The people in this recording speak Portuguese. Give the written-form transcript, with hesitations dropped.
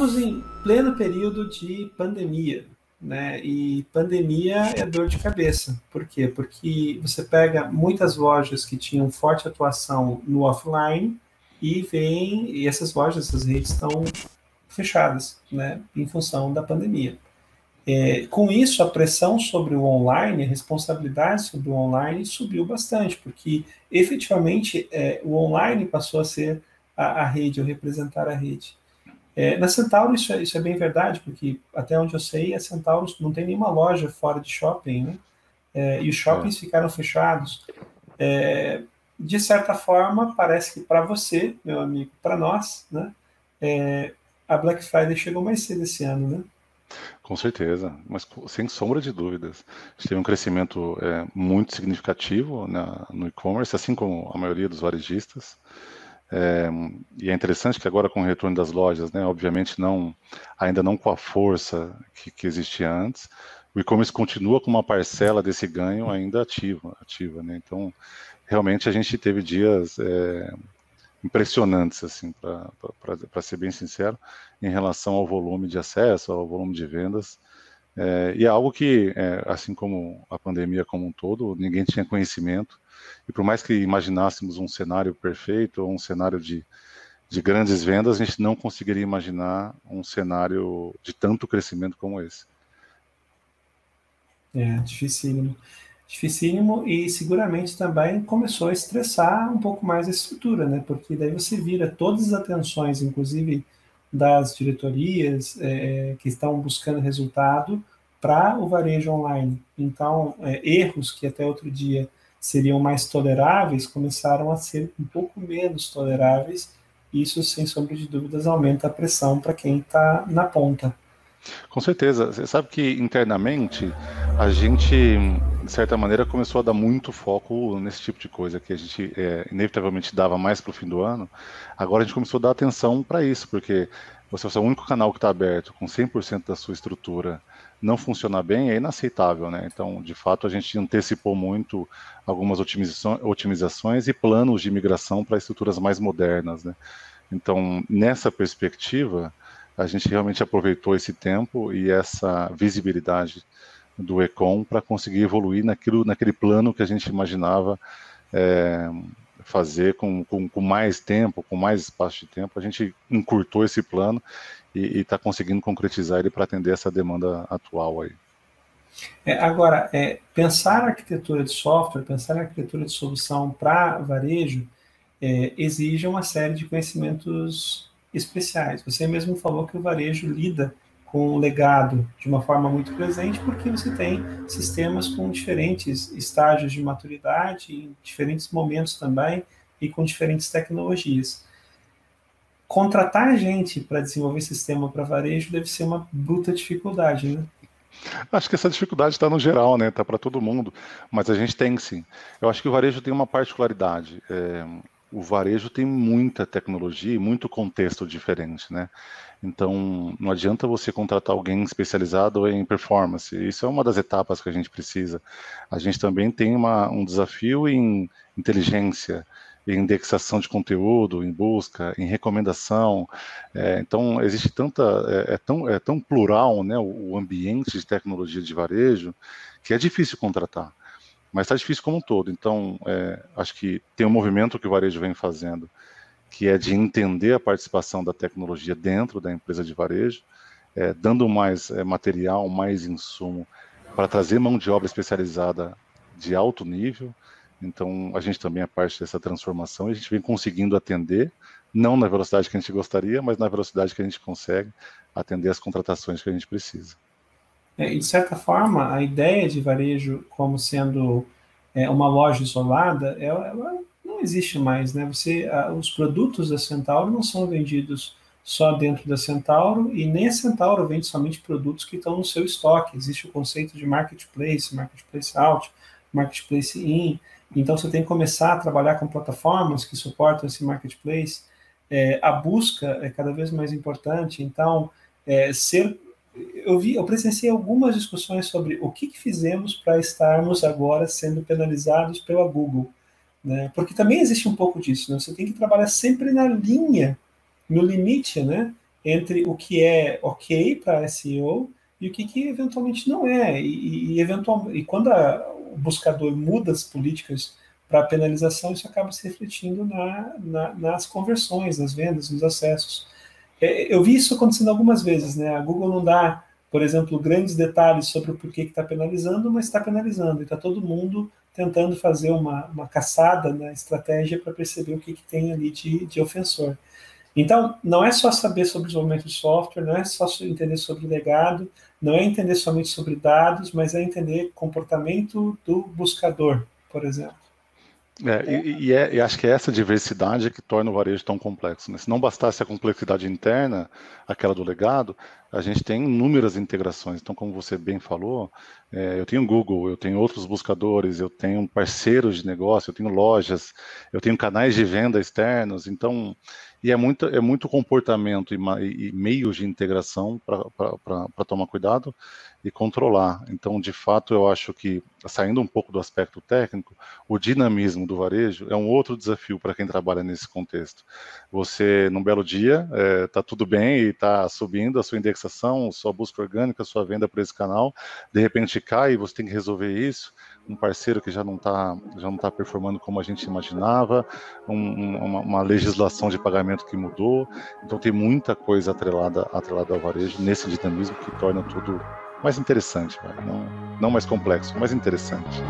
Estamos em pleno período de pandemia, né? E pandemia é dor de cabeça. Por quê? Porque você pega muitas lojas que tinham forte atuação no offline e essas lojas, essas redes estão fechadas, né? Em função da pandemia. Com isso, a pressão sobre o online, a responsabilidade sobre o online subiu bastante, porque efetivamente o online passou a ser a rede, ou representar a rede. Na Centauro isso é bem verdade, porque até onde eu sei, a Centauro não tem nenhuma loja fora de shopping, né? E os shoppings ficaram fechados. De certa forma, parece que para você, meu amigo, para nós, né? A Black Friday chegou mais cedo esse ano, né? Com certeza, mas sem sombra de dúvidas. A gente teve um crescimento muito significativo no e-commerce, assim como a maioria dos varejistas. E é interessante que agora com o retorno das lojas, né, obviamente ainda não com a força que existia antes, o e-commerce continua com uma parcela desse ganho ainda ativa, né? Então, realmente a gente teve dias impressionantes, assim, para ser bem sincero, em relação ao volume de acesso, ao volume de vendas. E é algo que, assim como a pandemia como um todo, ninguém tinha conhecimento. E por mais que imaginássemos um cenário perfeito, ou um cenário de grandes vendas, a gente não conseguiria imaginar um cenário de tanto crescimento como esse. Dificílimo. Dificílimo e seguramente também começou a estressar um pouco mais a estrutura, né? Porque daí você vira todas as atenções, inclusive das diretorias que estão buscando resultado para o varejo online. Então, erros que até outro dia seriam mais toleráveis começaram a ser um pouco menos toleráveis. Isso, sem sombra de dúvidas, aumenta a pressão para quem está na ponta. Com certeza. Você sabe que internamente a gente, de certa maneira, começou a dar muito foco nesse tipo de coisa, que a gente inevitavelmente dava mais para o fim do ano. Agora a gente começou a dar atenção para isso, porque você é o único canal que está aberto com 100% da sua estrutura não funcionar bem, é inaceitável, né? Então, de fato, a gente antecipou muito algumas otimizações e planos de migração para estruturas mais modernas, né? Então, nessa perspectiva, a gente realmente aproveitou esse tempo e essa visibilidade do Econ para conseguir evoluir naquele plano que a gente imaginava fazer com mais tempo, com mais espaço de tempo. A gente encurtou esse plano e está conseguindo concretizar ele para atender essa demanda atual aí. Agora, pensar a arquitetura de software, pensar a arquitetura de solução para varejo, exige uma série de conhecimentos especiais. Você mesmo falou que o varejo lida com o legado de uma forma muito presente, porque você tem sistemas com diferentes estágios de maturidade, em diferentes momentos também, e com diferentes tecnologias. Contratar gente para desenvolver sistema para varejo deve ser uma bruta dificuldade, né? Acho que essa dificuldade está no geral, né? Está para todo mundo, mas a gente tem sim. Eu acho que o varejo tem uma particularidade. O varejo tem muita tecnologia e muito contexto diferente, né? Então, não adianta você contratar alguém especializado em performance. Isso é uma das etapas que a gente precisa. A gente também tem um desafio em inteligência, em indexação de conteúdo, em busca, em recomendação. Então, existe é tão plural, né, o ambiente de tecnologia de varejo, que é difícil contratar. Mas está difícil como um todo. Então, acho que tem um movimento que o varejo vem fazendo, que é de entender a participação da tecnologia dentro da empresa de varejo, dando mais material, mais insumo, para trazer mão de obra especializada de alto nível. Então, a gente também é parte dessa transformação e a gente vem conseguindo atender, não na velocidade que a gente gostaria, mas na velocidade que a gente consegue atender as contratações que a gente precisa. E, de certa forma, a ideia de varejo como sendo uma loja isolada, ela não existe mais, né? Os produtos da Centauro não são vendidos só dentro da Centauro e nem a Centauro vende somente produtos que estão no seu estoque. Existe o conceito de marketplace, marketplace out, marketplace in. Então você tem que começar a trabalhar com plataformas que suportam esse marketplace. A busca é cada vez mais importante. Então, ser eu presenciei algumas discussões sobre o que fizemos para estarmos agora sendo penalizados pela Google, né? Porque também existe um pouco disso, né? Você tem que trabalhar sempre na linha, no limite, né? entre o que é ok para SEO e o que eventualmente não é. E quando o buscador muda as políticas para penalização, isso acaba se refletindo nas conversões, nas vendas, nos acessos. Eu vi isso acontecendo algumas vezes, né? A Google não dá, por exemplo, grandes detalhes sobre o porquê que está penalizando, mas está penalizando, e está todo mundo tentando fazer uma caçada na estratégia para perceber o que tem ali de ofensor. Então, não é só saber sobre desenvolvimento de software, não é só entender sobre legado, não é entender somente sobre dados, mas é entender comportamento do buscador, por exemplo. E acho que é essa diversidade que torna o varejo tão complexo, né? Se não bastasse a complexidade interna, aquela do legado, a gente tem inúmeras integrações. Então, como você bem falou, eu tenho Google, eu tenho outros buscadores, eu tenho parceiros de negócio, eu tenho lojas, eu tenho canais de venda externos. Então, e é muito comportamento e meios de integração para tomar cuidado e controlar. Então, de fato, eu acho que, saindo um pouco do aspecto técnico, o dinamismo do varejo é um outro desafio para quem trabalha nesse contexto. Você, num belo dia, está tudo bem e está subindo a sua indexação, sua busca orgânica, sua venda por esse canal, de repente cai e você tem que resolver isso. Um parceiro que já não tá performando como a gente imaginava, uma legislação de pagamento que mudou. Então, tem muita coisa atrelada ao varejo nesse dinamismo que torna tudo mais interessante, não mais complexo, mais interessante.